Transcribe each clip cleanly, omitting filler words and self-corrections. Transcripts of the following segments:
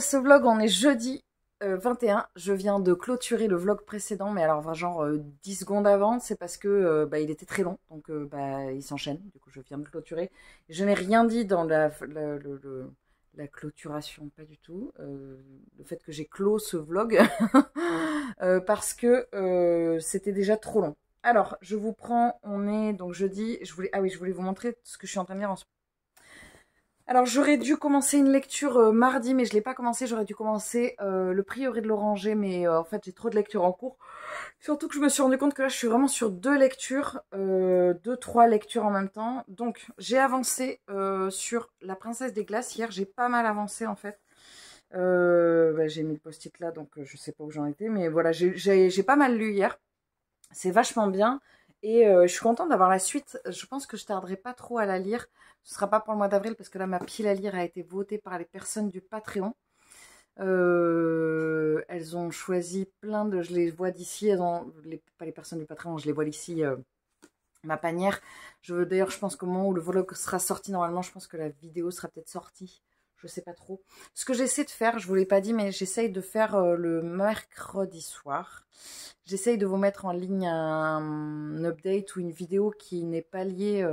ce vlog, on est jeudi 21. Je viens de clôturer le vlog précédent, mais alors genre 10 secondes avant, c'est parce que il était très long, donc il s'enchaîne. Du coup, je viens de clôturer. Je n'ai rien dit dans la clôturation, pas du tout. Le fait que j'ai clos ce vlog, parce que c'était déjà trop long. Alors, je vous prends, on est donc jeudi. Je voulais vous montrer ce que je suis en train de lire en ce moment. Alors, j'aurais dû commencer une lecture mardi, mais je ne l'ai pas commencé. J'aurais dû commencer Le Prieuré de l'Oranger, mais en fait, j'ai trop de lectures en cours. Surtout que je me suis rendu compte que là, je suis vraiment sur deux lectures, trois lectures en même temps. Donc, j'ai avancé sur La Princesse des Glaces. Hier, j'ai pas mal avancé, en fait. J'ai mis le post-it là, donc je sais pas où j'en étais. Mais voilà, j'ai pas mal lu hier. C'est vachement bien. Et je suis contente d'avoir la suite. Je pense que je tarderai pas trop à la lire. Ce sera pas pour le mois d'avril parce que là, ma pile à lire a été votée par les personnes du Patreon. Elles ont choisi plein de... Je les vois d'ici. Pas les personnes du Patreon, je les vois d'ici. Ma panière. D'ailleurs, je pense qu'au moment où le vlog sera sorti, normalement, je pense que la vidéo sera peut-être sortie. Je sais pas trop. Ce que j'essaie de faire, je vous l'ai pas dit, mais j'essaye de faire le mercredi soir. J'essaye de vous mettre en ligne un update ou une vidéo qui n'est pas liée...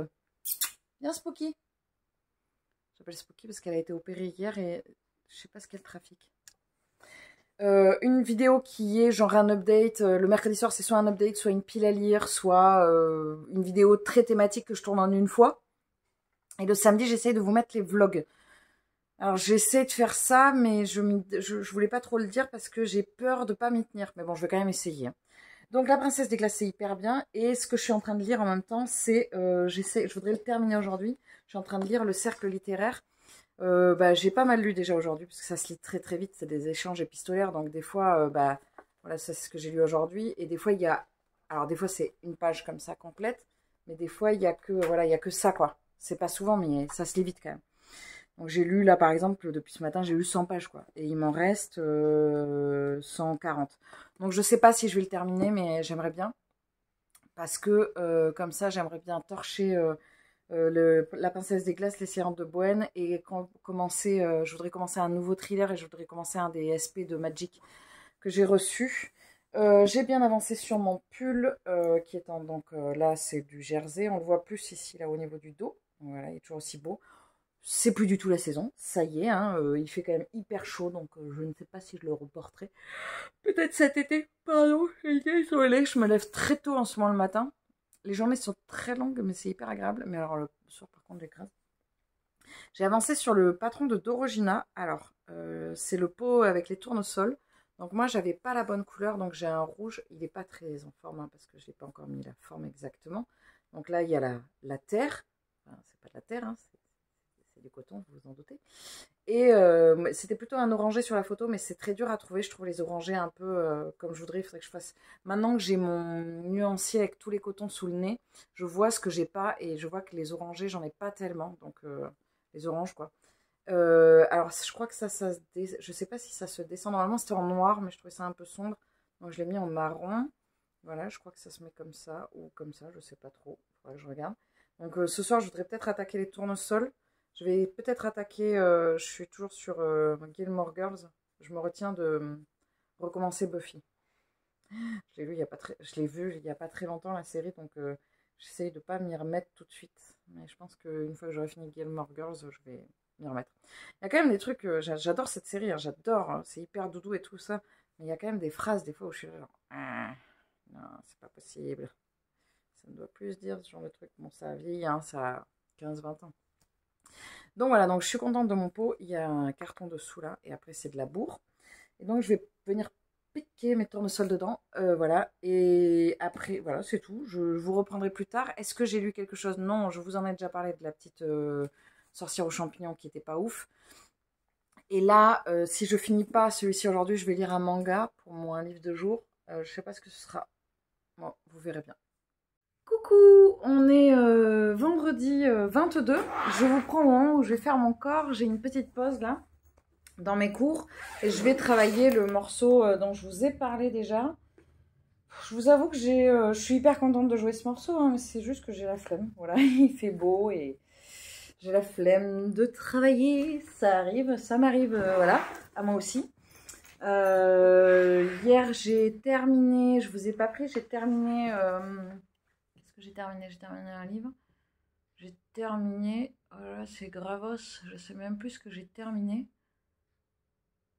Bien Spooky. J'appelle Spooky parce qu'elle a été opérée hier et je sais pas ce qu'est le trafic. Une vidéo qui est genre un update. Le mercredi soir, c'est soit un update, soit une pile à lire, soit une vidéo très thématique que je tourne en une fois. Et le samedi, j'essaye de vous mettre les vlogs. Alors, j'essaie de faire ça, mais je voulais pas trop le dire parce que j'ai peur de pas m'y tenir. Mais bon, je vais quand même essayer. Donc, La Princesse des Glaces, c'est hyper bien. Et ce que je suis en train de lire en même temps, c'est... je voudrais le terminer aujourd'hui. Je suis en train de lire Le Cercle littéraire. J'ai pas mal lu déjà aujourd'hui, parce que ça se lit très très vite. C'est des échanges épistolaires. Donc, des fois, voilà, ça c'est ce que j'ai lu aujourd'hui. Et des fois, il y a... Alors, des fois, c'est une page comme ça complète. Mais des fois, il y a que, voilà, il y a que ça, quoi. C'est pas souvent, mais ça se lit vite quand même. Donc j'ai lu là par exemple depuis ce matin j'ai lu 100 pages quoi et il m'en reste 140. Donc je sais pas si je vais le terminer mais j'aimerais bien parce que comme ça j'aimerais bien torcher La Princesse des Glaces, les Sirènes de Bohème et je voudrais commencer un nouveau thriller et je voudrais commencer un des SP de Magic que j'ai reçu. J'ai bien avancé sur mon pull qui est là c'est du jersey, on le voit plus ici là au niveau du dos. Voilà, il est toujours aussi beau. C'est plus du tout la saison, ça y est, hein, il fait quand même hyper chaud, donc je ne sais pas si je le reporterai. Peut-être cet été, pardon, désolée, je me lève très tôt en ce moment le matin. Les journées sont très longues, mais c'est hyper agréable. Mais alors le soir, par contre, j'écrase. J'ai avancé sur le patron de Dorogina. Alors, c'est le pot avec les tournesols. Donc moi, j'avais pas la bonne couleur, donc j'ai un rouge. Il n'est pas très en forme, hein, parce que je n'ai pas encore mis la forme exactement. Donc là, il y a la terre. Enfin, c'est pas de la terre, hein, c'est du coton, vous vous en doutez. Et c'était plutôt un orangé sur la photo, mais c'est très dur à trouver. Je trouve les orangés un peu comme je voudrais. Il faudrait que je fasse. Maintenant que j'ai mon nuancier avec tous les cotons sous le nez, je vois ce que j'ai pas et je vois que les orangés, j'en ai pas tellement. Donc les oranges, quoi. Alors je crois que je sais pas si ça se descend. Normalement, c'était en noir, mais je trouvais ça un peu sombre. Donc je l'ai mis en marron. Voilà, je crois que ça se met comme ça ou comme ça. Je sais pas trop. Il faudrait que je regarde. Donc ce soir, je voudrais peut-être attaquer les tournesols. Je vais peut-être attaquer, je suis toujours sur Gilmore Girls. Je me retiens de recommencer Buffy. Je l'ai lu je l'ai vu il n'y a pas très longtemps la série, donc j'essaye de ne pas m'y remettre tout de suite. Mais je pense qu'une fois que j'aurai fini Gilmore Girls, je vais m'y remettre. Il y a quand même des trucs, j'adore cette série, hein, j'adore, hein, c'est hyper doudou et tout ça. Mais il y a quand même des phrases des fois où je suis genre, ah, non, c'est pas possible. Ça ne doit plus se dire ce genre de truc. Bon, ça vieillit, hein, ça a 15-20 ans. Donc voilà, donc je suis contente de mon pot. Il y a un carton dessous là, et après c'est de la bourre. Et donc je vais venir piquer mes tournesols dedans. Voilà, et après, voilà, c'est tout. Je vous reprendrai plus tard. Est-ce que j'ai lu quelque chose? Non, je vous en ai déjà parlé de la petite sorcière aux champignons qui était pas ouf. Et là, si je finis pas celui-ci aujourd'hui, je vais lire un manga pour mon livre de jour. Je sais pas ce que ce sera. Bon, vous verrez bien. Coucou, on est vendredi 22. Je vous prends au moment où je vais faire mon corps. J'ai une petite pause là dans mes cours et je vais travailler le morceau dont je vous ai parlé déjà. Je vous avoue que je suis hyper contente de jouer ce morceau, hein, mais c'est juste que j'ai la flemme. Voilà, il fait beau et J'ai la flemme de travailler, ça arrive, ça m'arrive, voilà, à moi aussi. Hier, j'ai terminé, je vous ai pas pris, j'ai terminé... Qu'est-ce que j'ai terminé? J'ai terminé un livre. J'ai terminé... Oh là, c'est gravos, je sais même plus ce que j'ai terminé.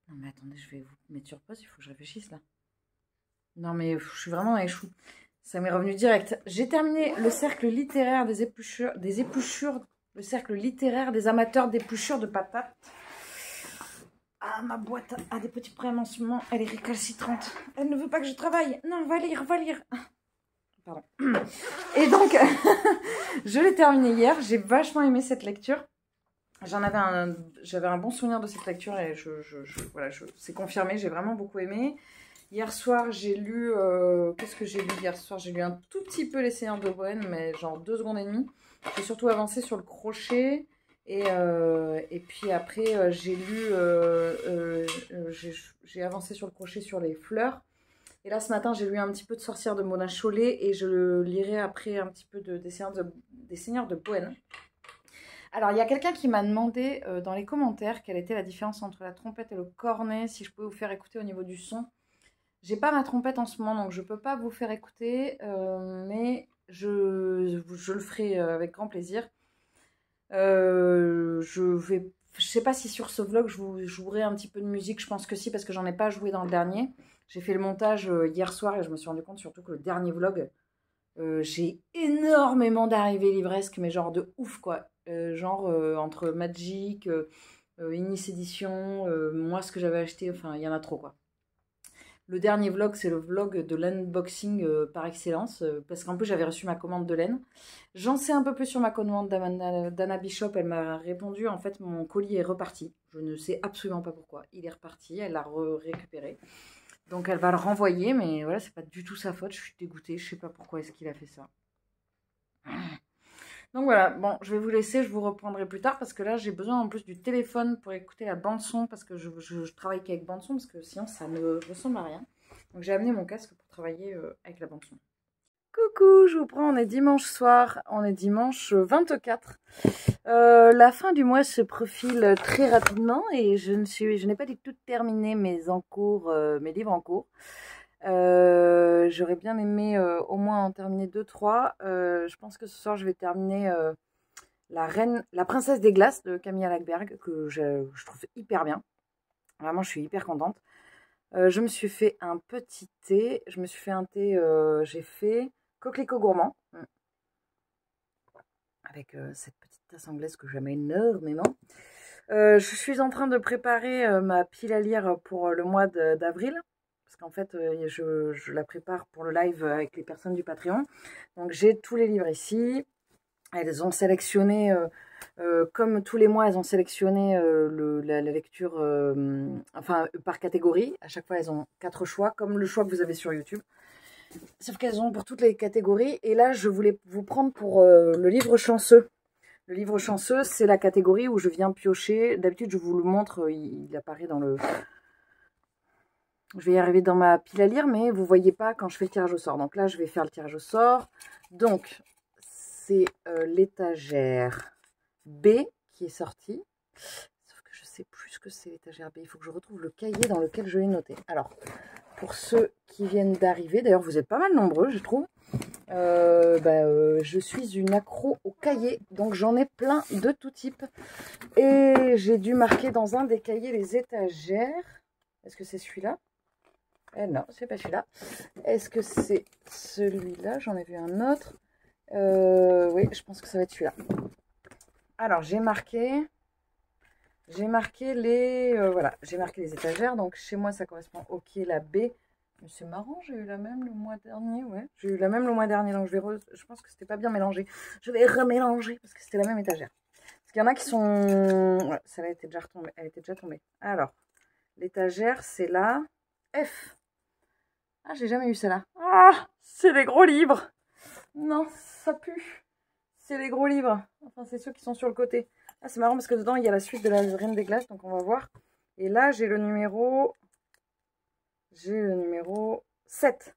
Non mais attendez, je vais vous mettre sur pause, il faut que je réfléchisse là. Non mais je suis vraiment dans les choux. Ça m'est revenu direct. J'ai terminé le cercle littéraire des épluchures, le cercle littéraire des amateurs d'épluchures de patates. Ah, ma boîte a des petits préamendements, elle est récalcitrante. Elle ne veut pas que je travaille. Non, va lire, va lire. Pardon. Et donc, je l'ai terminé hier. J'ai vachement aimé cette lecture. J'avais un bon souvenir de cette lecture et voilà, c'est confirmé. J'ai vraiment beaucoup aimé. Hier soir, j'ai lu... Qu'est-ce que j'ai lu hier soir? J'ai lu un tout petit peu Les Seigneurs de Bohême, mais genre 2 secondes et demie. J'ai surtout avancé sur le crochet. Et puis après, j'ai lu... j'ai avancé sur le crochet sur les fleurs. Et là, ce matin, j'ai lu un petit peu de Sorcière de Mona Chollet. Et je lirai après un petit peu des Seigneurs de Bohême. Alors, il y a quelqu'un qui m'a demandé dans les commentaires quelle était la différence entre la trompette et le cornet, si je pouvais vous faire écouter au niveau du son. J'ai pas ma trompette en ce moment, donc je peux pas vous faire écouter, mais je le ferai avec grand plaisir. Je sais pas si sur ce vlog je vous jouerai un petit peu de musique, je pense que si, parce que j'en ai pas joué dans le dernier. J'ai fait le montage hier soir et je me suis rendu compte surtout que le dernier vlog, j'ai énormément d'arrivées livresques, mais genre de ouf quoi. Entre Magic, Inis Edition, moi ce que j'avais acheté, enfin il y en a trop quoi. Le dernier vlog, c'est le vlog de l'unboxing par excellence, parce qu'en plus j'avais reçu ma commande de laine. J'en sais un peu plus sur ma commande d'Anna Bishop, elle m'a répondu, en fait mon colis est reparti. Je ne sais absolument pas pourquoi, il est reparti, elle l'a récupéré. Donc elle va le renvoyer, mais voilà, c'est pas du tout sa faute, je suis dégoûtée, je sais pas pourquoi est-ce qu'il a fait ça. Donc voilà, bon, je vais vous laisser, je vous reprendrai plus tard parce que là, j'ai besoin en plus du téléphone pour écouter la bande-son parce que je travaille qu'avec bande-son parce que sinon, ça ne ressemble à rien. Donc j'ai amené mon casque pour travailler avec la bande-son. Coucou, je vous prends, on est dimanche soir, on est dimanche 24. La fin du mois se profile très rapidement et je n'ai pas du tout terminé mes livres en cours. J'aurais bien aimé au moins en terminer 2-3. Je pense que ce soir je vais terminer la princesse des glaces de Camilla Lackberg que je trouve hyper bien. Vraiment, je suis hyper contente. Je me suis fait un petit thé. Je me suis fait un thé. J'ai fait coquelicot gourmand avec cette petite tasse anglaise que j'aime énormément. Je suis en train de préparer ma pile à lire pour le mois d'avril. Parce qu'en fait, je la prépare pour le live avec les personnes du Patreon. Donc, j'ai tous les livres ici. Elles ont sélectionné, comme tous les mois, elles ont sélectionné la lecture par catégorie. À chaque fois, elles ont 4 choix, comme le choix que vous avez sur YouTube. Sauf qu'elles ont pour toutes les catégories. Et là, je voulais vous prendre pour le livre chanceux. Le livre chanceux, c'est la catégorie où je viens piocher. D'habitude, je vous le montre, il apparaît dans le... Je vais y arriver dans ma pile à lire, mais vous ne voyez pas quand je fais le tirage au sort. Donc là, je vais faire le tirage au sort. Donc, c'est l'étagère B qui est sortie. Sauf que je ne sais plus ce que c'est l'étagère B. Il faut que je retrouve le cahier dans lequel je l'ai noté. Alors, pour ceux qui viennent d'arriver, d'ailleurs, vous êtes pas mal nombreux, je trouve. Je suis une accro au cahier, donc j'en ai plein de tout type. Et j'ai dû marquer dans un des cahiers les étagères. Est-ce que c'est celui-là? Non, c'est pas celui-là. Est-ce que c'est celui-là? J'en ai vu un autre. Oui, je pense que ça va être celui-là. Alors, j'ai marqué les voilà, j'ai marqué les étagères. Donc, chez moi, ça correspond au qui est la B. Mais c'est marrant, j'ai eu la même le mois dernier. Ouais, j'ai eu la même le mois dernier. Donc, je pense que c'était pas bien mélangé. Je vais remélanger parce que c'était la même étagère. Parce qu'il y en a qui sont... Ouais, celle-là était déjà retombée. Elle était déjà tombée. Alors, l'étagère, c'est la F. Ah, j'ai jamais eu celle-là. Ah, c'est les gros livres. Non, ça pue. C'est les gros livres. Enfin, c'est ceux qui sont sur le côté. Ah, c'est marrant parce que dedans, il y a la suite de la Reine des Glaces. Donc, on va voir. Et là, j'ai le numéro 7.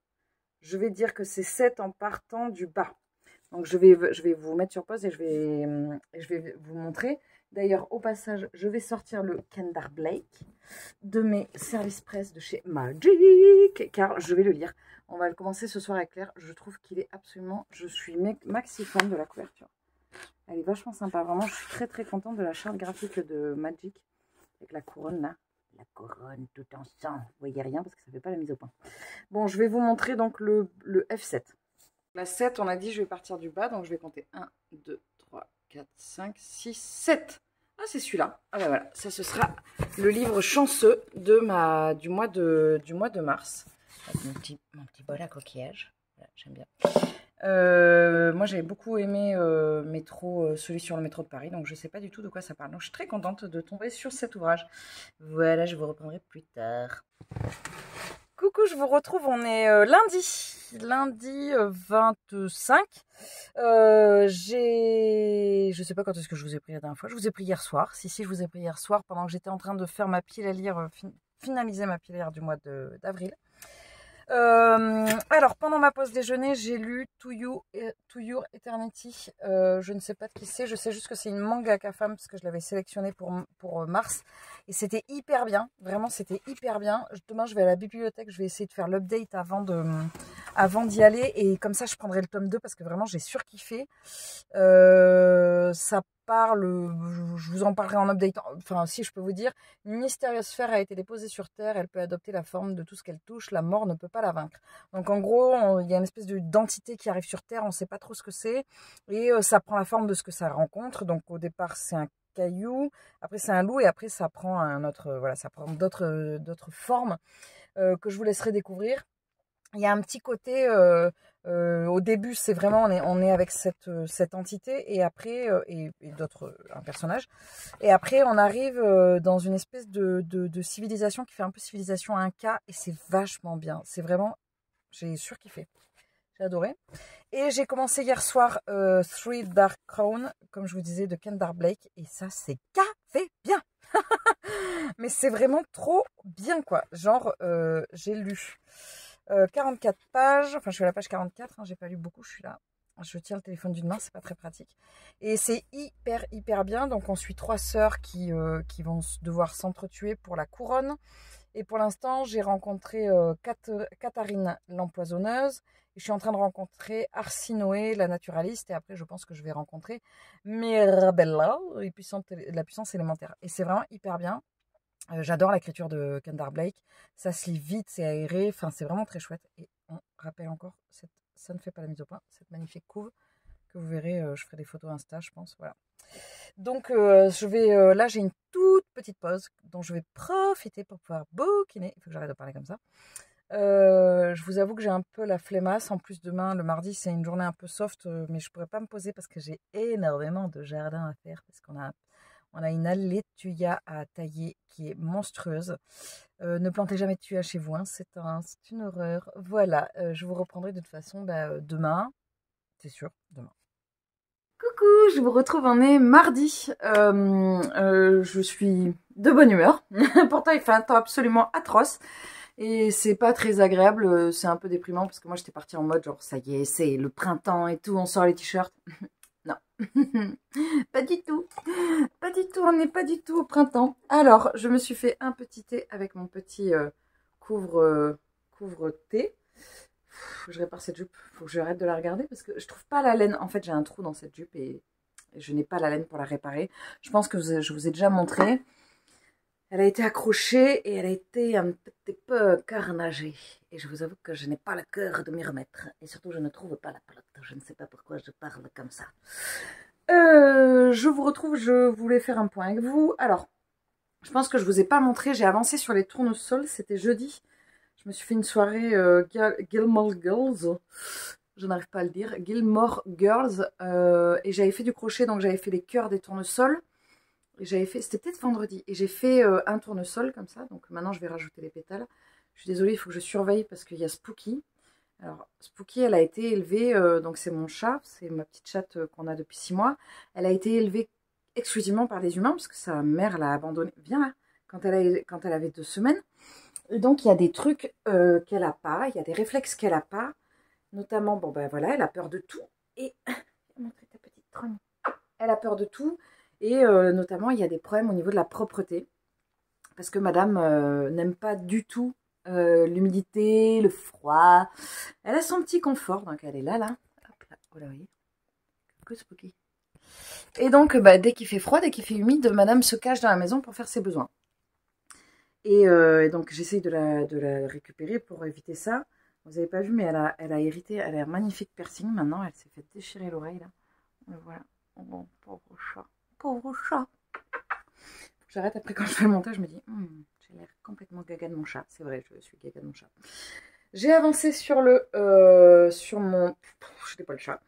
Je vais dire que c'est 7 en partant du bas. Donc je vais vous mettre sur pause et je vais vous montrer. D'ailleurs, au passage, je vais sortir le Kendar Blake de mes services presse de chez Magic, car je vais le lire. On va le commencer ce soir avec Claire. Je trouve qu'il est absolument... Je suis maxi fan de la couverture. Elle est vachement sympa. Vraiment, je suis très très contente de la charte graphique de Magic. Avec la couronne là. La couronne tout en sang. Vous voyez rien parce que ça ne fait pas la mise au point. Bon, je vais vous montrer donc le F7. La 7, on a dit je vais partir du bas. Donc je vais compter 1, 2, 3, 4, 5, 6, 7. Ah, c'est celui-là. Ah ben voilà, ça ce sera le livre chanceux de du mois de mars. Avec mon petit bol à coquillage. Voilà, j'aime bien. Moi j'avais beaucoup aimé celui sur le métro de Paris, donc je ne sais pas du tout de quoi ça parle. Donc je suis très contente de tomber sur cet ouvrage. Voilà, je vous reprendrai plus tard. Coucou, je vous retrouve, on est lundi 25. Je sais pas quand est-ce que je vous ai pris la dernière fois. Je vous ai pris hier soir. Si, je vous ai pris hier soir pendant que j'étais en train de faire ma pile à lire, finaliser ma pile à lire du mois d'avril. Alors, pendant ma pause déjeuner, j'ai lu To Your Eternity. Je ne sais pas de qui c'est. Je sais juste que c'est une mangaka femme parce que je l'avais sélectionnée pour mars. Et c'était hyper bien. Vraiment, c'était hyper bien. Demain, je vais à la bibliothèque. Je vais essayer de faire l'update avant d'y aller. Et comme ça, je prendrai le tome 2 parce que vraiment, j'ai surkiffé. Ça parle, je vous en parlerai en update, enfin si je peux vous dire, une mystérieuse sphère a été déposée sur Terre, elle peut adopter la forme de tout ce qu'elle touche, la mort ne peut pas la vaincre. Donc en gros, il y a une espèce d'entité qui arrive sur Terre, on ne sait pas trop ce que c'est, et ça prend la forme de ce que ça rencontre. Donc au départ c'est un caillou, après c'est un loup, et après ça prend ça prend d'autres formes que je vous laisserai découvrir. Il y a un petit côté, au début, c'est vraiment, on est avec cette entité, et après, un personnage. Et après, on arrive dans une espèce de civilisation qui fait un peu civilisation Inca, et c'est vachement bien. C'est vraiment, j'ai surkiffé. J'ai adoré. Et j'ai commencé hier soir Three Dark Crown, comme je vous disais, de Kendar Blake, et ça, c'est café bien. Mais c'est vraiment trop bien, quoi. Genre, j'ai lu 44 pages, enfin je suis à la page 44, hein, j'ai pas lu beaucoup, je suis là, je tiens le téléphone d'une main, c'est pas très pratique, et c'est hyper bien. Donc on suit 3 sœurs qui vont devoir s'entretuer pour la couronne, et pour l'instant j'ai rencontré Catherine l'empoisonneuse, et je suis en train de rencontrer Arsinoé la naturaliste, et après je pense que je vais rencontrer Mirabella, la puissance élémentaire, et c'est vraiment hyper bien. J'adore l'écriture de Kendar Blake, ça se lit vite, c'est aéré, enfin c'est vraiment très chouette. Et on rappelle encore, ça ne fait pas la mise au point, cette magnifique couve que vous verrez, je ferai des photos Insta je pense, voilà. Donc là j'ai une toute petite pause dont je vais profiter pour pouvoir bouquiner, il faut que j'arrête de parler comme ça. Je vous avoue que j'ai un peu la flemmasse, en plus demain, le mardi c'est une journée un peu soft, mais je pourrais pas me poser parce que j'ai énormément de jardin à faire, parce qu'on a une laitue à tailler qui est monstrueuse. Ne plantez jamais de tuya chez vous, hein, c'est une horreur. Voilà, je vous reprendrai de toute façon demain, c'est sûr, demain. Coucou, je vous retrouve, on est mardi. Je suis de bonne humeur. Pourtant, il fait un temps absolument atroce. Et c'est pas très agréable, c'est un peu déprimant parce que moi j'étais partie en mode genre ça y est, c'est le printemps et tout, on sort les t-shirts. Non, pas du tout, pas du tout, on n'est pas du tout au printemps. Alors, je me suis fait un petit thé avec mon petit couvre-thé. Je répare cette jupe, il faut que j'arrête de la regarder parce que je trouve pas la laine. En fait, j'ai un trou dans cette jupe et je n'ai pas la laine pour la réparer. Je pense que je vous ai déjà montré. Elle a été accrochée et elle a été un petit peu carnagée. Et je vous avoue que je n'ai pas le cœur de m'y remettre. Et surtout, je ne trouve pas la pelote. Je ne sais pas pourquoi je parle comme ça. Je vous retrouve, je voulais faire un point avec vous. Alors, je pense que je ne vous ai pas montré. J'ai avancé sur les tournesols. C'était jeudi. Je me suis fait une soirée Gilmore Girls. Je n'arrive pas à le dire. Gilmore Girls. Et j'avais fait du crochet. Donc, j'avais fait les cœurs des tournesols. J'avais fait, c'était peut-être vendredi, et j'ai fait un tournesol comme ça, donc maintenant je vais rajouter les pétales. Je suis désolée, il faut que je surveille parce qu'il y a Spooky. Alors Spooky, elle a été élevée, donc c'est mon chat, c'est ma petite chatte qu'on a depuis 6 mois. Elle a été élevée exclusivement par les humains parce que sa mère l'a abandonnée, bien là, quand elle avait 2 semaines. Et donc il y a des trucs qu'elle n'a pas, il y a des réflexes qu'elle n'a pas, notamment, bon ben voilà, elle a peur de tout. Et montrer ta petite trogne. Elle a peur de tout. Et notamment, il y a des problèmes au niveau de la propreté. Parce que madame n'aime pas du tout l'humidité, le froid. Elle a son petit confort. Donc elle est là, là. Hop là. Oh là, oui. Que spooky. Et donc, bah, dès qu'il fait froid, dès qu'il fait humide, madame se cache dans la maison pour faire ses besoins. Et donc, j'essaye de la récupérer pour éviter ça. Vous n'avez pas vu, mais elle a hérité, elle a un magnifique piercing. Maintenant, elle s'est fait déchirer l'oreille, là. Et voilà. Oh, bon, pauvre chat. Pauvre chat. J'arrête après quand je fais le montage, je me dis, j'ai l'air complètement gaga de mon chat. C'est vrai, je suis gaga de mon chat. J'ai avancé sur sur mon... Je n'ai pas le chat.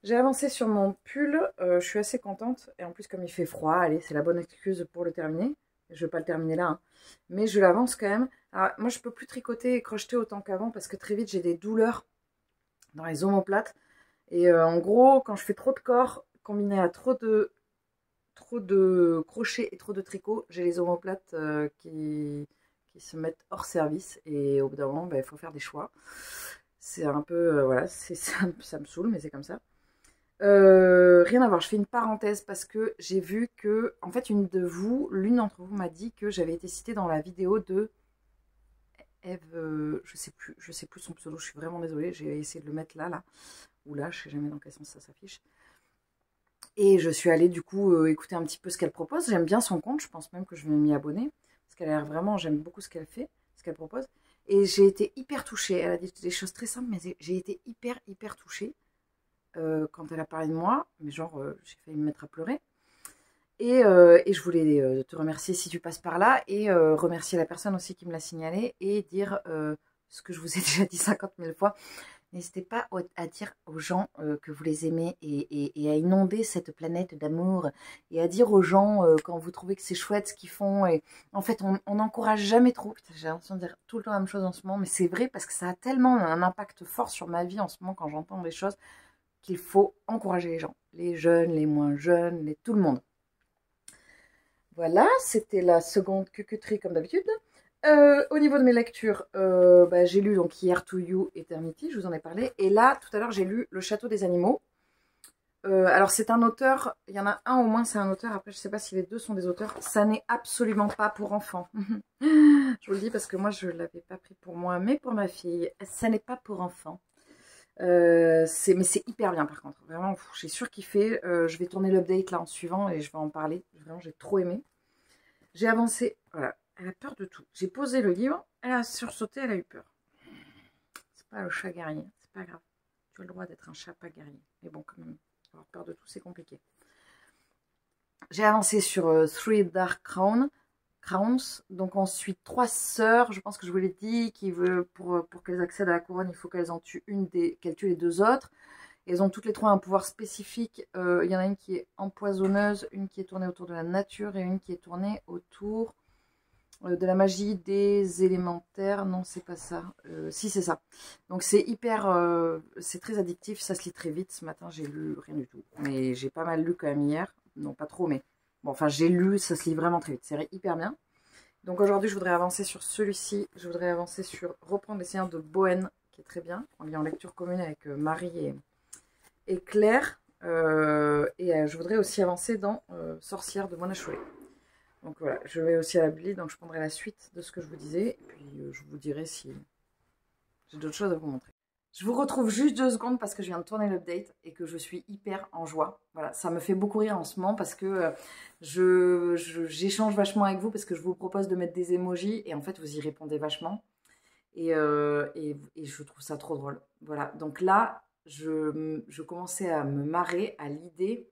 J'ai avancé sur mon pull. Je suis assez contente. Et en plus, comme il fait froid, allez, c'est la bonne excuse pour le terminer. Je ne vais pas le terminer là, hein. Mais je l'avance quand même. Alors, moi, je ne peux plus tricoter et crocheter autant qu'avant parce que très vite, j'ai des douleurs dans les omoplates. Et en gros, quand je fais trop de corps, combiné à trop de crochets et trop de tricots, j'ai les omoplates qui se mettent hors service. Et au bout d'un moment, il faut faire des choix. C'est un peu, voilà, ça me saoule, mais c'est comme ça. Rien à voir, je fais une parenthèse parce que j'ai vu que, en fait, l'une d'entre vous m'a dit que j'avais été citée dans la vidéo de Eve, je sais plus son pseudo, je suis vraiment désolée, j'ai essayé de le mettre là, ou là, je sais jamais dans quel sens ça s'affiche. Et je suis allée du coup écouter un petit peu ce qu'elle propose. J'aime bien son compte, je pense même que je vais m'y abonner parce qu'elle a l'air vraiment, j'aime beaucoup ce qu'elle fait, ce qu'elle propose. Et j'ai été hyper touchée. Elle a dit des choses très simples, mais j'ai été hyper touchée quand elle a parlé de moi. Mais genre, j'ai failli me mettre à pleurer. Et je voulais te remercier si tu passes par là et remercier la personne aussi qui me l'a signalé et dire ce que je vous ai déjà dit 50 000 fois. N'hésitez pas à dire aux gens que vous les aimez et à inonder cette planète d'amour et à dire aux gens quand vous trouvez que c'est chouette ce qu'ils font. Et en fait, on n'encourage jamais trop. J'ai l'impression de dire tout le temps la même chose en ce moment, mais c'est vrai parce que ça a tellement un impact fort sur ma vie en ce moment quand j'entends des choses qu'il faut encourager les gens, les jeunes, les moins jeunes, tout le monde. Voilà, c'était la seconde cucuterie comme d'habitude. Au niveau de mes lectures, j'ai lu donc hier To You Eternity, je vous en ai parlé. Et là, tout à l'heure, j'ai lu Le Château des Animaux. Alors, c'est un auteur, il y en a un au moins, c'est un auteur. Après, je ne sais pas si les deux sont des auteurs. Ça n'est absolument pas pour enfants. Je vous le dis parce que moi, je ne l'avais pas pris pour moi, mais pour ma fille. Ça n'est pas pour enfants. Mais c'est hyper bien par contre. Vraiment, j'ai surkiffé. Je vais tourner l'update là en suivant et je vais en parler. Vraiment, j'ai trop aimé. J'ai avancé. Voilà. Elle a peur de tout. J'ai posé le livre, elle a sursauté, elle a eu peur. C'est pas le chat guerrier, c'est pas grave. Tu as le droit d'être un chat pas guerrier. Mais bon, quand même, avoir peur de tout, c'est compliqué. J'ai avancé sur Three Dark Crowns. Donc on suit 3 sœurs, je pense que je vous l'ai dit, qui veut pour qu'elles accèdent à la couronne, il faut qu'elles en tuent qu'elles tuent les 2 autres. Elles ont toutes les 3 un pouvoir spécifique. Il y en a une qui est empoisonneuse, une qui est tournée autour de la nature et une qui est tournée autour de la magie des élémentaires. Non, c'est pas ça. Si, c'est ça. Donc c'est hyper... c'est très addictif, ça se lit très vite. Ce matin, j'ai lu rien du tout. Mais j'ai pas mal lu quand même hier. Non, pas trop, mais... Bon, enfin, j'ai lu, ça se lit vraiment très vite. C'est hyper bien. Donc aujourd'hui, je voudrais avancer sur celui-ci. Je voudrais avancer sur Reprendre les Seigneurs de Bohème, qui est très bien. On lit en lecture commune avec Marie et Claire. Je voudrais aussi avancer dans Sorcière de Mona Chollet. Donc voilà, je vais aussi à la Billy, donc je prendrai la suite de ce que je vous disais. Et puis je vous dirai si j'ai d'autres choses à vous montrer. Je vous retrouve juste 2 secondes parce que je viens de tourner l'update et que je suis hyper en joie. Voilà, ça me fait beaucoup rire en ce moment parce que j'échange vachement avec vous parce que je vous propose de mettre des emojis et en fait vous y répondez vachement. Et je trouve ça trop drôle. Voilà, donc là, je commençais à me marrer à l'idée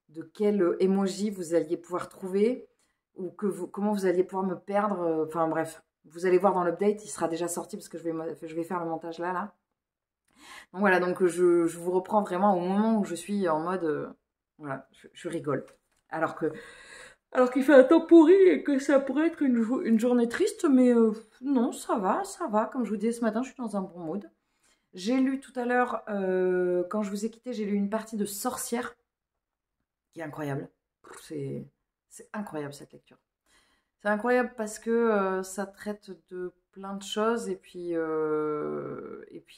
de quel emoji vous alliez pouvoir trouver ou comment vous alliez pouvoir me perdre. Enfin bref, vous allez voir dans l'update, il sera déjà sorti parce que je vais faire le montage là. Donc voilà, donc je vous reprends vraiment au moment où je suis en mode... voilà, je rigole. Alors qu'il fait un temps pourri et que ça pourrait être une journée triste, mais non, ça va. Comme je vous disais ce matin, je suis dans un bon mood. J'ai lu tout à l'heure, quand je vous ai quitté, j'ai lu une partie de Sorcière, qui est incroyable. C'est incroyable cette lecture. C'est incroyable parce que ça traite de plein de choses et puis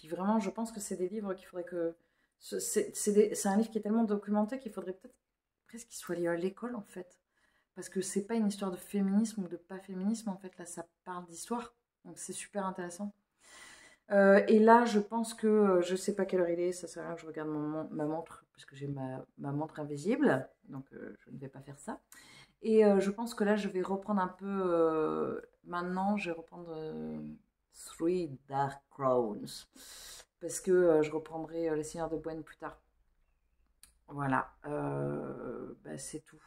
vraiment, je pense que c'est des livres qu'il faudrait que C'est un livre qui est tellement documenté qu'il faudrait peut-être presque qu'il soit lié à l'école en fait. Parce que c'est pas une histoire de féminisme ou de pas féminisme, en fait, là ça parle d'histoire. Donc c'est super intéressant. Et là, je pense que je sais pas quelle heure il est, ça sert à rien que je regarde ma montre, puisque j'ai ma montre invisible, donc je ne vais pas faire ça. Et je pense que là, je vais reprendre un peu, maintenant, je vais reprendre Three Dark Crowns, parce que je reprendrai Les Seigneurs de Bohême plus tard. Voilà, bah, c'est tout.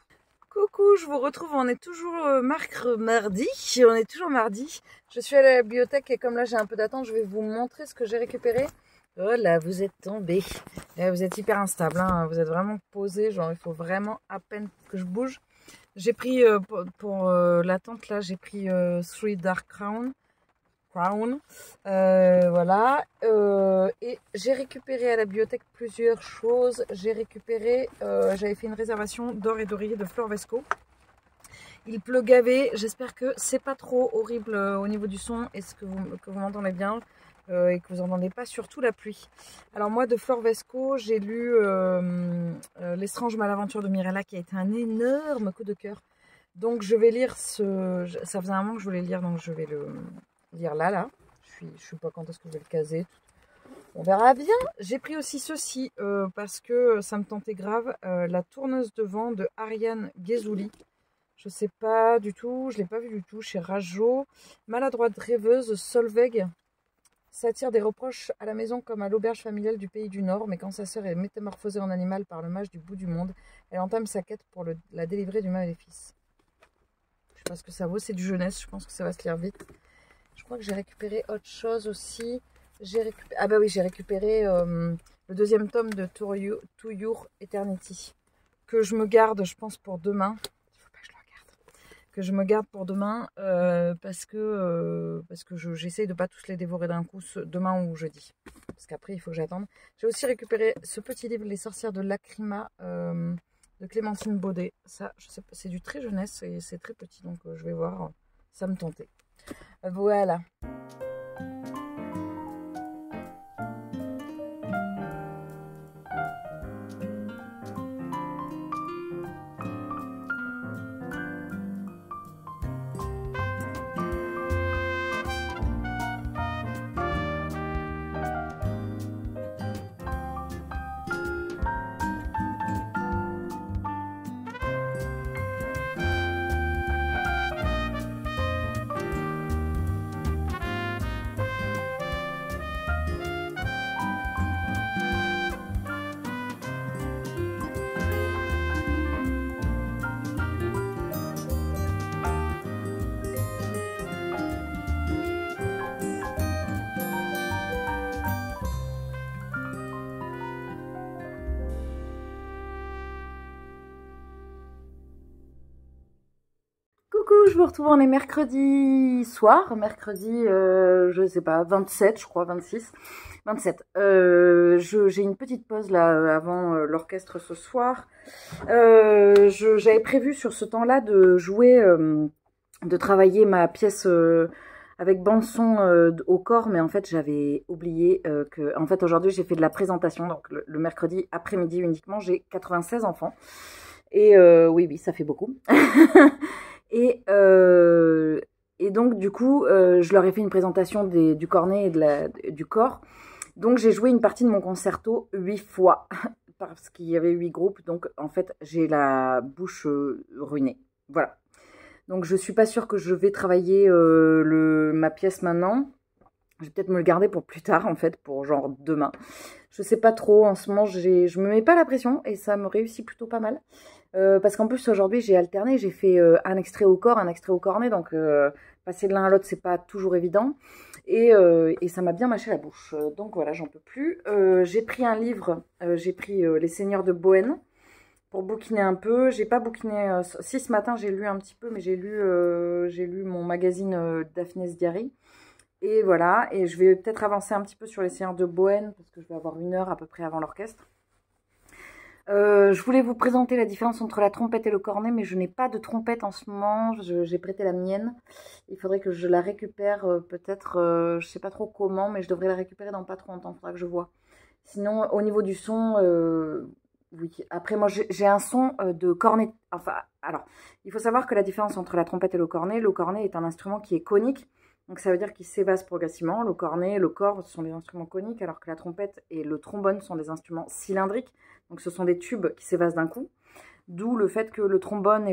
Coucou, je vous retrouve, on est toujours mardi, on est toujours mardi. Je suis à la bibliothèque et comme là j'ai un peu d'attente, je vais vous montrer ce que j'ai récupéré. Oh là, vous êtes tombé. Là, vous êtes hyper instable, hein. Vous êtes vraiment posé, genre il faut vraiment à peine que je bouge. J'ai pris, pour l'attente là, j'ai pris Three Dark Crown. Voilà. Et j'ai récupéré à la bibliothèque plusieurs choses. J'ai récupéré, j'avais fait une réservation d'or et d'oreiller de Flore Vesco. Il pleut gavé, j'espère que c'est pas trop horrible au niveau du son et que vous m'entendez bien et que vous n'entendez pas surtout la pluie. Alors moi de Flore Vesco, j'ai lu L'Estrange Malaventure de Mirella qui a été un énorme coup de cœur. Donc je vais lire ça faisait un moment que je voulais le lire, donc je vais le lire là. Je suis pas quand est-ce que je vais le caser. On verra bien. J'ai pris aussi ceci parce que ça me tentait grave. La tourneuse de vent de Ariane Ghezouli. Je sais pas du tout, je l'ai pas vu du tout chez Rajo. Maladroite rêveuse, Solveig s'attire des reproches à la maison comme à l'auberge familiale du pays du Nord, mais quand sa sœur est métamorphosée en animal par le mage du bout du monde, elle entame sa quête pour la délivrer du maléfice. Je sais pas ce que ça vaut, c'est du jeunesse, je pense que ça va se lire vite. Je crois que j'ai récupéré autre chose aussi. Ah bah oui, j'ai récupéré le deuxième tome de To Your Eternity, que je me garde, je pense, pour demain. Que je me garde pour demain parce que j'essaye de pas tous les dévorer d'un coup demain ou jeudi. Parce qu'après, il faut que j'attende. J'ai aussi récupéré ce petit livre, Les sorcières de Lacrima, de Clémentine Baudet. Ça, je sais pas, c'est du très jeunesse et c'est très petit, donc je vais voir. Ça me tentait. Voilà. Je vous retrouve, on est mercredi soir, mercredi, je sais pas, 27, je crois, 26, 27. J'ai une petite pause là avant l'orchestre ce soir. J'avais prévu sur ce temps-là de jouer, de travailler ma pièce avec bande-son au corps, mais en fait j'avais oublié que, en fait aujourd'hui j'ai fait de la présentation, donc le mercredi après-midi uniquement, j'ai 96 enfants. Et oui, ça fait beaucoup. Et donc, du coup, je leur ai fait une présentation du cornet et du corps. Donc, j'ai joué une partie de mon concerto 8 fois, parce qu'il y avait 8 groupes. Donc, en fait, j'ai la bouche ruinée. Voilà. Donc, je suis pas sûre que je vais travailler ma pièce maintenant. Je vais peut-être me le garder pour plus tard, en fait, pour genre demain. Je sais pas trop. En ce moment, je me mets pas la pression et ça me réussit plutôt pas mal. Parce qu'en plus aujourd'hui j'ai alterné, j'ai fait un extrait au corps, un extrait au cornet, donc passer de l'un à l'autre c'est pas toujours évident et ça m'a bien mâché la bouche, donc voilà, j'en peux plus. J'ai pris un livre, j'ai pris Les Seigneurs de Bohême pour bouquiner un peu. J'ai pas bouquiné, si ce matin j'ai lu un petit peu, mais j'ai lu mon magazine Daphne's Diary et voilà, et je vais peut-être avancer un petit peu sur Les Seigneurs de Bohême parce que je vais avoir 1 heure à peu près avant l'orchestre. Je voulais vous présenter la différence entre la trompette et le cornet, mais je n'ai pas de trompette en ce moment. J'ai prêté la mienne. Il faudrait que je la récupère peut-être, je sais pas trop comment, mais je devrais la récupérer dans pas trop longtemps. Il faudra que je vois Sinon, au niveau du son, oui. Après, moi, j'ai un son de cornet. Enfin, alors, il faut savoir que la différence entre la trompette et le cornet est un instrument qui est conique. Donc, ça veut dire qu'il s'évase progressivement. Le cornet, le corps, ce sont des instruments coniques, alors que la trompette et le trombone sont des instruments cylindriques. Donc, ce sont des tubes qui s'évasent d'un coup. D'où le fait que le trombone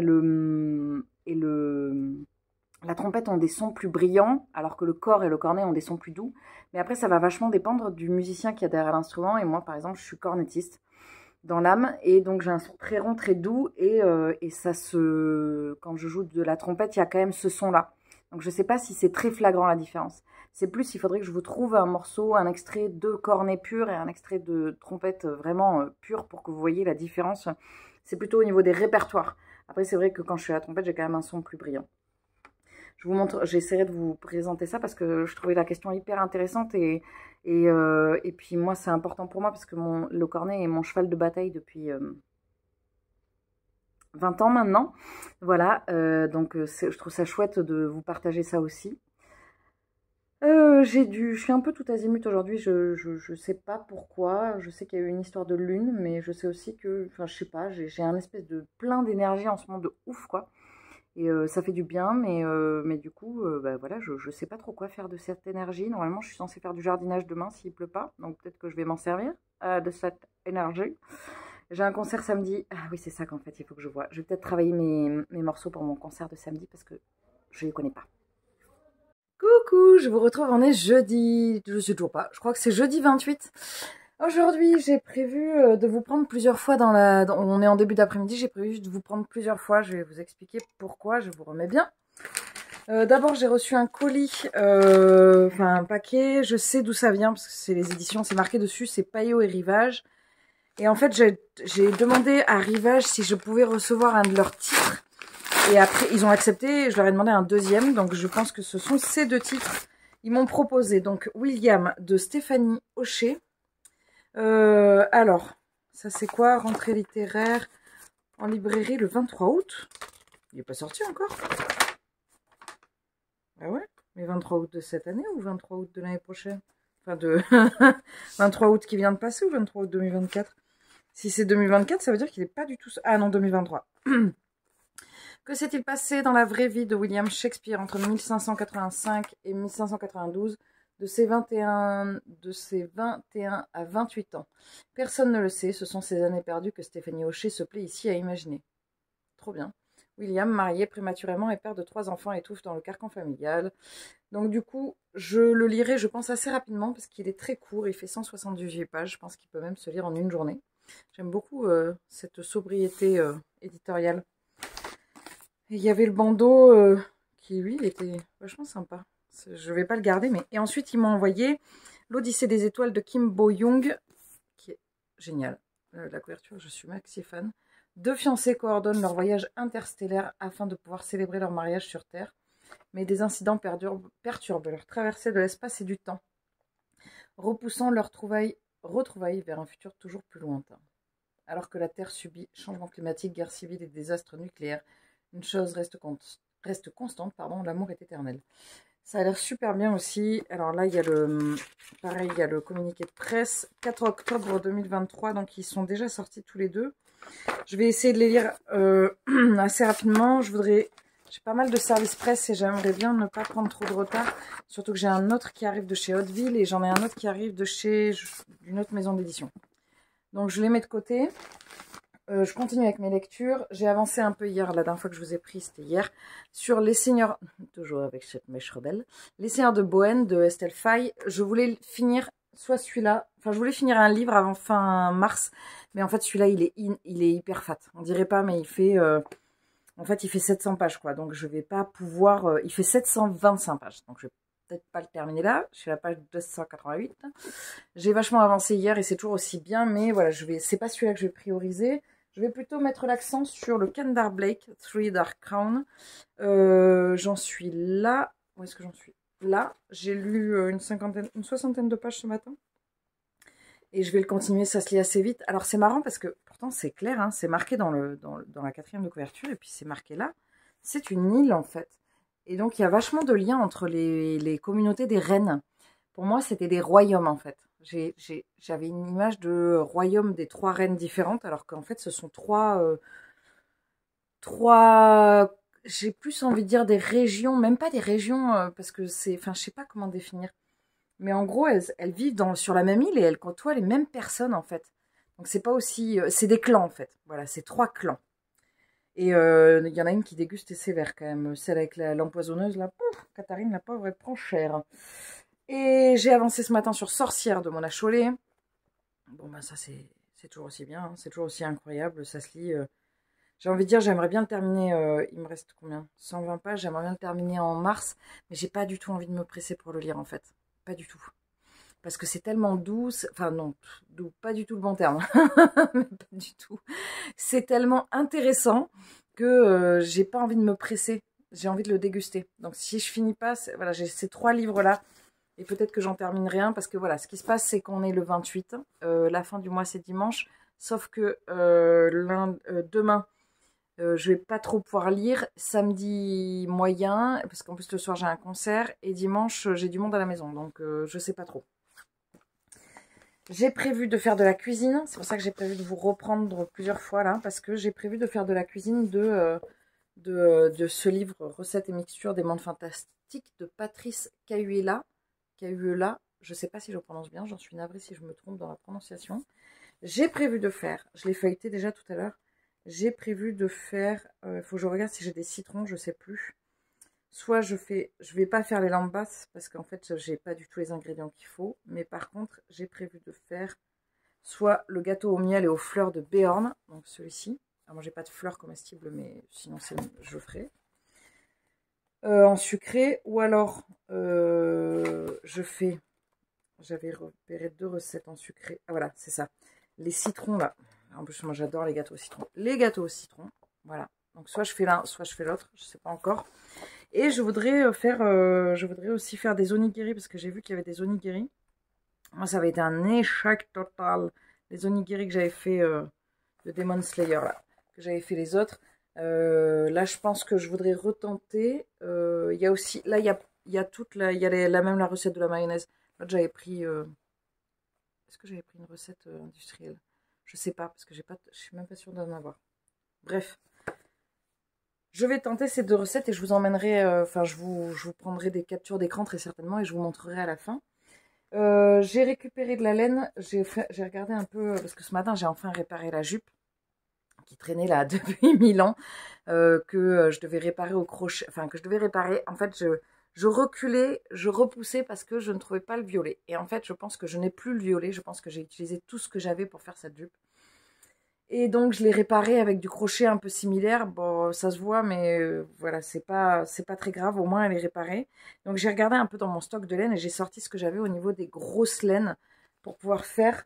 la trompette ont des sons plus brillants, alors que le corps et le cornet ont des sons plus doux. Mais après, ça va vachement dépendre du musicien qui a derrière l'instrument. Et moi, par exemple, je suis cornettiste dans l'âme. Et donc, j'ai un son très rond, très doux. Et quand je joue de la trompette, il y a quand même ce son-là. Donc, je ne sais pas si c'est très flagrant la différence. C'est plus, il faudrait que je vous trouve un morceau, un extrait de cornet pur et un extrait de trompette vraiment pur pour que vous voyez la différence. C'est plutôt au niveau des répertoires. Après, c'est vrai que quand je suis à la trompette, j'ai quand même un son plus brillant. Je vous montre, j'essaierai de vous présenter ça parce que je trouvais la question hyper intéressante et puis moi, c'est important pour moi parce que le cornet est mon cheval de bataille depuis 20 ans maintenant. Voilà, donc je trouve ça chouette de vous partager ça aussi. Je suis un peu tout azimut aujourd'hui, je sais pas pourquoi, je sais qu'il y a eu une histoire de lune, mais je sais aussi que, enfin je sais pas, j'ai un espèce de plein d'énergie en ce moment de ouf quoi. Et ça fait du bien, mais du coup, bah, voilà, je sais pas trop quoi faire de cette énergie. Normalement, je suis censée faire du jardinage demain s'il pleut pas, donc peut-être que je vais m'en servir de cette énergie. J'ai un concert samedi. Ah oui, c'est ça qu'en fait, il faut que je vois. Je vais peut-être travailler mes morceaux pour mon concert de samedi parce que je les connais pas. Coucou, je vous retrouve, on est jeudi, je sais toujours pas, je crois que c'est jeudi 28. Aujourd'hui, j'ai prévu de vous prendre plusieurs fois on est en début d'après-midi, j'ai prévu de vous prendre plusieurs fois, je vais vous expliquer pourquoi, je vous remets bien. D'abord, j'ai reçu un colis, enfin un paquet, je sais d'où ça vient, parce que c'est les éditions, c'est marqué dessus, c'est Payot et Rivage. Et en fait, j'ai demandé à Rivage si je pouvais recevoir un de leurs titres. Et après, ils ont accepté, je leur ai demandé un deuxième, donc je pense que ce sont ces deux titres. Ils m'ont proposé donc William de Stéphanie Hocher. Alors, ça c'est quoi? Rentrée littéraire en librairie le 23 août. Il n'est pas sorti encore. Ah ouais? Mais 23 août de cette année ou 23 août de l'année prochaine? Enfin de 23 août qui vient de passer ou 23 août 2024? Si c'est 2024, ça veut dire qu'il n'est pas du tout... Ah non, 2023. Que s'est-il passé dans la vraie vie de William Shakespeare entre 1585 et 1592, de ses 21 à 28 ans? Personne ne le sait, ce sont ces années perdues que Stéphanie Hocher se plaît ici à imaginer. Trop bien. William, marié prématurément et père de 3 enfants, étouffe dans le carcan familial. Donc du coup, je le lirai, je pense, assez rapidement parce qu'il est très court, il fait 178 pages, je pense qu'il peut même se lire en une journée. J'aime beaucoup cette sobriété éditoriale. Et il y avait le bandeau qui, lui, était vachement sympa. Je vais pas le garder, mais... Et ensuite, ils m'ont envoyé l'Odyssée des étoiles de Kim Bo-young, qui est génial. La couverture, je suis maxi fan. 2 fiancés coordonnent leur voyage interstellaire afin de pouvoir célébrer leur mariage sur Terre. Mais des incidents perturbent leur traversée de l'espace et du temps, repoussant leur retrouvailles vers un futur toujours plus lointain. Alors que la Terre subit changement climatique, guerre civile et désastres nucléaires, une chose reste constante, l'amour est éternel. Ça a l'air super bien aussi. Alors là, il y a il y a le communiqué de presse, 4 octobre 2023, donc ils sont déjà sortis tous les deux. Je vais essayer de les lire assez rapidement. J'ai pas mal de services presse et j'aimerais bien ne pas prendre trop de retard. Surtout que j'ai un autre qui arrive de chez Hauteville et j'en ai un autre qui arrive d'une autre maison d'édition. Donc je les mets de côté. Je continue avec mes lectures. J'ai avancé un peu hier, la dernière fois que je vous ai pris, c'était hier, sur Les Seigneurs, toujours avec cette mèche rebelle, Les Seigneurs de Bohême de Estelle Faye. Je voulais finir soit celui-là, enfin je voulais finir un livre avant fin mars, mais en fait celui-là il est hyper fat. On dirait pas, mais il fait, en fait il fait 700 pages quoi, donc je vais pas pouvoir, il fait 725 pages, donc je vais peut-être pas le terminer là. Je suis à la page 288. J'ai vachement avancé hier et c'est toujours aussi bien, mais voilà, c'est pas celui-là que je vais prioriser. Je vais plutôt mettre l'accent sur le Kendare Blake, Three Dark Crown. J'en suis là. Où est-ce que j'en suis? Là, j'ai lu une soixantaine de pages ce matin. Et je vais le continuer, ça se lit assez vite. Alors c'est marrant parce que pourtant c'est clair, hein, c'est marqué dans la 4e de couverture et puis c'est marqué là. C'est une île en fait. Et donc il y a vachement de liens entre les communautés des reines. Pour moi c'était des royaumes en fait. J'avais une image de royaume des 3 reines différentes, alors qu'en fait, ce sont trois, j'ai plus envie de dire des régions, même pas des régions, parce que c'est, enfin, je sais pas comment définir. Mais en gros, elles vivent sur la même île et elles côtoient les mêmes personnes, en fait. Donc, c'est pas aussi, c'est des clans, en fait. Voilà, c'est 3 clans. Et il y en a une qui déguste et sévère, quand même. Celle avec l'empoisonneuse, là, pouf, Catherine, la pauvre, elle prend cher. Et j'ai avancé ce matin sur Sorcière de Mona Chollet. Bon, bah, ça, c'est toujours aussi bien, hein. C'est toujours aussi incroyable. Ça se lit. J'ai envie de dire, j'aimerais bien le terminer. Il me reste combien? 120 pages. J'aimerais bien le terminer en mars. Mais j'ai pas du tout envie de me presser pour le lire, en fait. Pas du tout. Parce que c'est tellement doux. Enfin, non, doux, pas du tout le bon terme. Mais pas du tout. C'est tellement intéressant que j'ai pas envie de me presser. J'ai envie de le déguster. Donc, si je finis pas, voilà, j'ai ces 3 livres-là. Et peut-être que j'en terminerai un parce que voilà, ce qui se passe, c'est qu'on est le 28. La fin du mois, c'est dimanche. Sauf que demain, je vais pas trop pouvoir lire. Samedi, moyen, parce qu'en plus, le soir, j'ai un concert. Et dimanche, j'ai du monde à la maison. Donc, je sais pas trop. J'ai prévu de faire de la cuisine. C'est pour ça que j'ai prévu de vous reprendre plusieurs fois là. Parce que j'ai prévu de faire de la cuisine de ce livre « Recettes et mixtures des mondes fantastiques » de Patrice Cahuela. Cahuela, je ne sais pas si je prononce bien, j'en suis navrée si je me trompe dans la prononciation. J'ai prévu de faire, je l'ai feuilleté déjà tout à l'heure, j'ai prévu de faire, il faut que je regarde si j'ai des citrons, je ne sais plus. Soit je vais pas faire les lambas parce qu'en fait, j'ai pas du tout les ingrédients qu'il faut. Mais par contre, j'ai prévu de faire soit le gâteau au miel et aux fleurs de Béorn, donc celui-ci. Alors moi, j'ai pas de fleurs comestibles, mais sinon, je le ferai. En sucré, ou alors j'avais repéré 2 recettes en sucré. Ah voilà, c'est ça. Les citrons là. En plus, moi j'adore les gâteaux au citron. Les gâteaux au citron, voilà. Donc soit je fais l'un, soit je fais l'autre, je sais pas encore. Et je voudrais aussi faire des onigiri parce que j'ai vu qu'il y avait des onigiri. Moi, ça avait été un échec total. Les onigiri que j'avais fait de Demon Slayer là, que j'avais fait les autres. Là, je pense que je voudrais retenter. Il y a aussi, là, il y a toute la, il y a même la recette de la mayonnaise. Là, j'avais pris. Est-ce que j'avais pris une recette industrielle? Je sais pas parce que je suis même pas sûre d'en avoir. Bref, je vais tenter ces 2 recettes et je vous emmènerai. Enfin, je vous prendrai des captures d'écran très certainement et je vous montrerai à la fin. J'ai récupéré de la laine. J'ai regardé un peu parce que ce matin, j'ai enfin réparé la jupe qui traînait là depuis 1000 ans, que je devais réparer au crochet, enfin que je devais réparer. En fait, je reculais, je repoussais parce que je ne trouvais pas le violet. Et en fait, je pense que je n'ai plus le violet. Je pense que j'ai utilisé tout ce que j'avais pour faire cette jupe. Et donc, je l'ai réparé avec du crochet un peu similaire. Bon, ça se voit, mais voilà, c'est pas très grave. Au moins, elle est réparée. Donc, j'ai regardé un peu dans mon stock de laine et j'ai sorti ce que j'avais au niveau des grosses laines pour pouvoir faire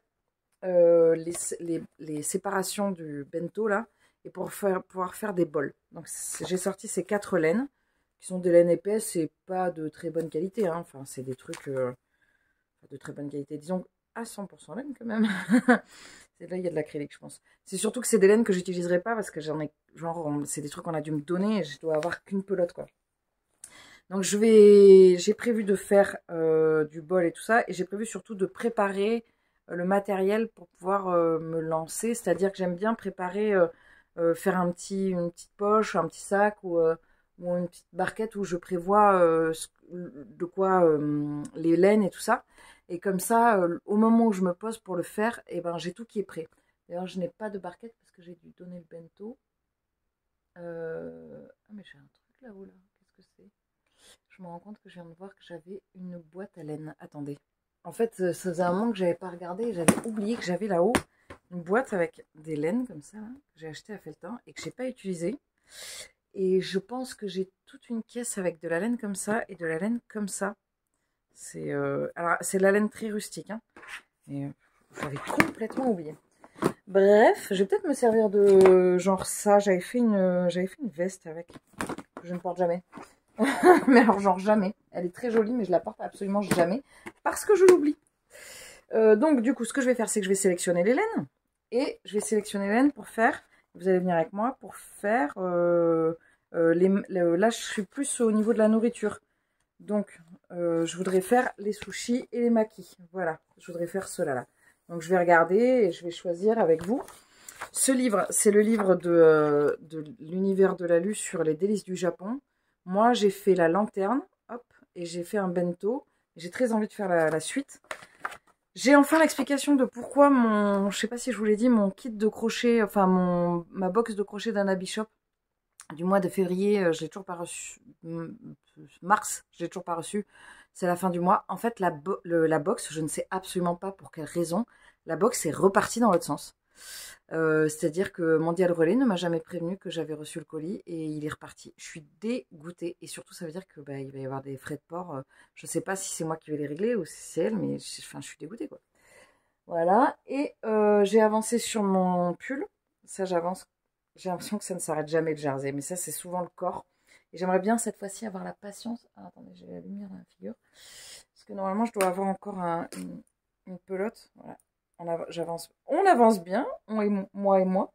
les séparations du bento là et pour pouvoir faire des bols. Donc j'ai sorti ces 4 laines qui sont des laines épaisses et pas de très bonne qualité, hein. Enfin c'est des trucs de très bonne qualité, disons à 100% laine quand même. Là il y a de l'acrylique je pense. C'est surtout que c'est des laines que j'utiliserai pas parce que j'en ai genre c'est des trucs qu'on a dû me donner et je dois avoir qu'une pelote quoi. Donc j'ai prévu de faire du bol et tout ça et j'ai prévu surtout de préparer le matériel pour pouvoir me lancer. C'est-à-dire que j'aime bien préparer, faire une petite poche, un petit sac ou une petite barquette où je prévois de quoi les laines et tout ça. Et comme ça, au moment où je me pose pour le faire, et ben, j'ai tout qui est prêt. D'ailleurs, je n'ai pas de barquette parce que j'ai dû donner le bento. Ah mais j'ai un truc là-haut là. Qu'est-ce que c'est? Je me rends compte que je viens de voir que j'avais une boîte à laine. Attendez. En fait, ça faisait un moment que j'avais pas regardé. J'avais oublié que j'avais là-haut une boîte avec des laines comme ça, là, que j'ai acheté à Feltin et que j'ai pas utilisé. Et je pense que j'ai toute une caisse avec de la laine comme ça et de la laine comme ça. Alors, c'est de la laine très rustique. Hein, et j'avais complètement oublié. Bref, je vais peut-être me servir de genre ça. J'avais fait une veste avec que je ne porte jamais. Mais alors genre jamais. Elle est très jolie mais je la porte absolument jamais parce que je l'oublie. Donc du coup ce que je vais faire c'est que je vais sélectionner les laines. Et je vais sélectionner les laines pour faire, vous allez venir avec moi pour faire, là je suis plus au niveau de la nourriture. Donc je voudrais faire les sushis et les makis. Voilà, je voudrais faire cela là. Donc je vais regarder et je vais choisir avec vous. Ce livre, c'est le livre de l'univers de Lalu sur les délices du Japon. Moi, j'ai fait la lanterne, hop, et j'ai fait un bento. J'ai très envie de faire la suite. J'ai enfin l'explication de pourquoi mon, je sais pas si je vous l'ai dit, mon kit de crochet, enfin ma box de crochet d'Anna Bishop du mois de février, je l'ai toujours pas reçu. Mars, je l'ai toujours pas reçu. C'est la fin du mois. En fait, la box, je ne sais absolument pas pour quelle raison, la box est repartie dans l'autre sens. C'est-à-dire que Mondial Relais ne m'a jamais prévenu que j'avais reçu le colis et il est reparti. Je suis dégoûtée et surtout ça veut dire que il va y avoir des frais de port. Je sais pas si c'est moi qui vais les régler ou si c'est elle, mais enfin, je suis dégoûtée quoi. Voilà, et j'ai avancé sur mon pull. Ça j'avance. J'ai l'impression que ça ne s'arrête jamais le jersey, mais ça c'est souvent le corps. Et j'aimerais bien cette fois-ci avoir la patience. Ah, attendez, j'ai la lumière dans la figure. Parce que normalement je dois avoir encore une pelote. Voilà. J'avance. On avance bien, moi et moi.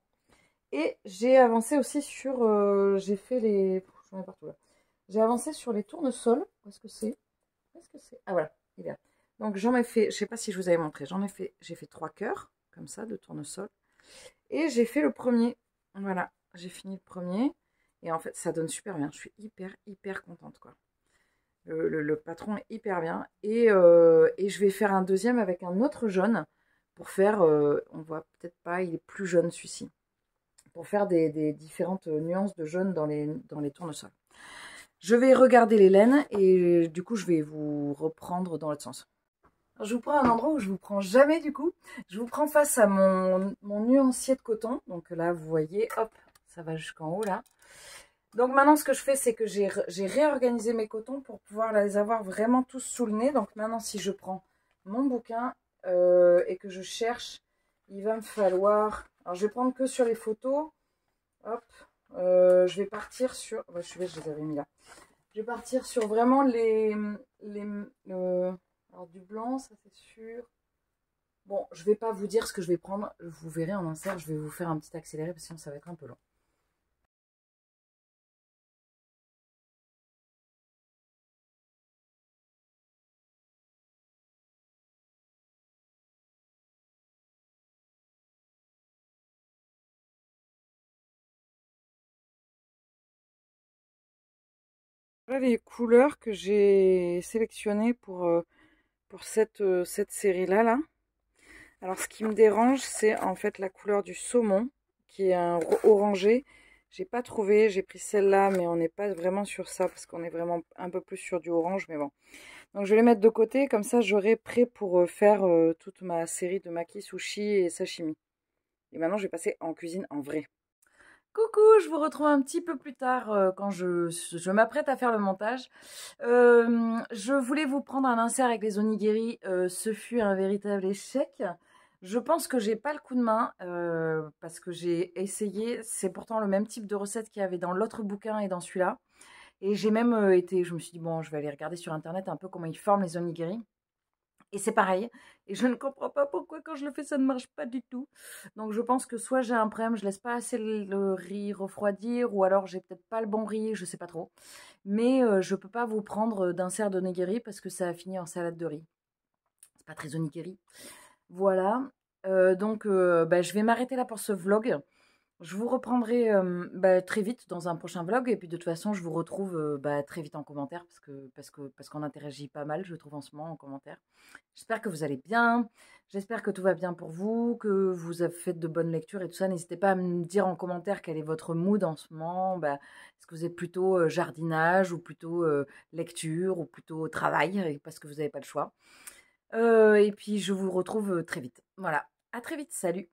Et j'ai avancé aussi sur. J'ai fait les. J'en ai partout là. J'ai avancé sur les tournesols. Où est-ce que c'est? Où est-ce que c'est? Ah voilà, il est là. Donc j'en ai fait, je sais pas si je vous avais montré, j'ai fait 3 cœurs, comme ça, de tournesol. Et j'ai fait le premier. Voilà, j'ai fini le premier. Et en fait, ça donne super bien. Je suis hyper contente, quoi. Le patron est hyper bien. Et je vais faire un deuxième avec un autre jaune pour faire, on voit peut-être pas, il est plus jaune celui-ci. Pour faire des différentes nuances de jaune dans les tournesols. Je vais regarder les laines et du coup, je vais vous reprendre dans l'autre sens. Alors, je vous prends un endroit où je vous prends jamais du coup. Je vous prends face à mon nuancier de coton. Donc là, vous voyez, hop, ça va jusqu'en haut là. Donc maintenant, ce que je fais, c'est que j'ai réorganisé mes cotons pour pouvoir les avoir vraiment tous sous le nez. Donc maintenant, si je prends mon bouquin et que je cherche, il va me falloir... Alors, je vais prendre que sur les photos. Hop, je vais partir sur... Ouais, je les avais mis là. Je vais partir sur vraiment alors du blanc, ça c'est sûr. Bon, je vais pas vous dire ce que je vais prendre. Vous verrez en insert, je vais vous faire un petit accéléré parce que sinon ça va être un peu long. Voilà les couleurs que j'ai sélectionnées pour cette série-là. Là. Alors ce qui me dérange, c'est en fait la couleur du saumon, qui est un orangé. J'ai pas trouvé, j'ai pris celle-là, mais on n'est pas vraiment sur ça, parce qu'on est vraiment un peu plus sur du orange, mais bon. Donc je vais les mettre de côté, comme ça j'aurai prêt pour faire toute ma série de maki, sushi et sashimi. Et maintenant je vais passer en cuisine en vrai. Coucou, je vous retrouve un petit peu plus tard quand je m'apprête à faire le montage. Je voulais vous prendre un insert avec les onigiri. Ce fut un véritable échec. Je pense que j'ai pas le coup de main parce que j'ai essayé. C'est pourtant le même type de recette qu'il y avait dans l'autre bouquin et dans celui-là. Et j'ai même je me suis dit, bon, je vais aller regarder sur internet un peu comment ils forment les onigiri. Et c'est pareil. Et je ne comprends pas pourquoi quand je le fais, ça ne marche pas du tout. Donc je pense que soit j'ai un problème, je laisse pas assez le riz refroidir, ou alors j'ai peut-être pas le bon riz, je sais pas trop. Mais je peux pas vous prendre d'insert d'onigiri parce que ça a fini en salade de riz. C'est pas très onigiri. Voilà. Je vais m'arrêter là pour ce vlog. Je vous reprendrai très vite dans un prochain vlog et puis de toute façon je vous retrouve très vite en commentaire parce qu'on interagit pas mal je trouve en ce moment en commentaire. J'espère que vous allez bien, j'espère que tout va bien pour vous, que vous avez fait de bonnes lectures et tout ça. N'hésitez pas à me dire en commentaire quel est votre mood en ce moment. Est-ce que vous êtes plutôt jardinage ou plutôt lecture ou plutôt travail parce que vous n'avez pas le choix. Et puis je vous retrouve très vite. Voilà, à très vite, salut!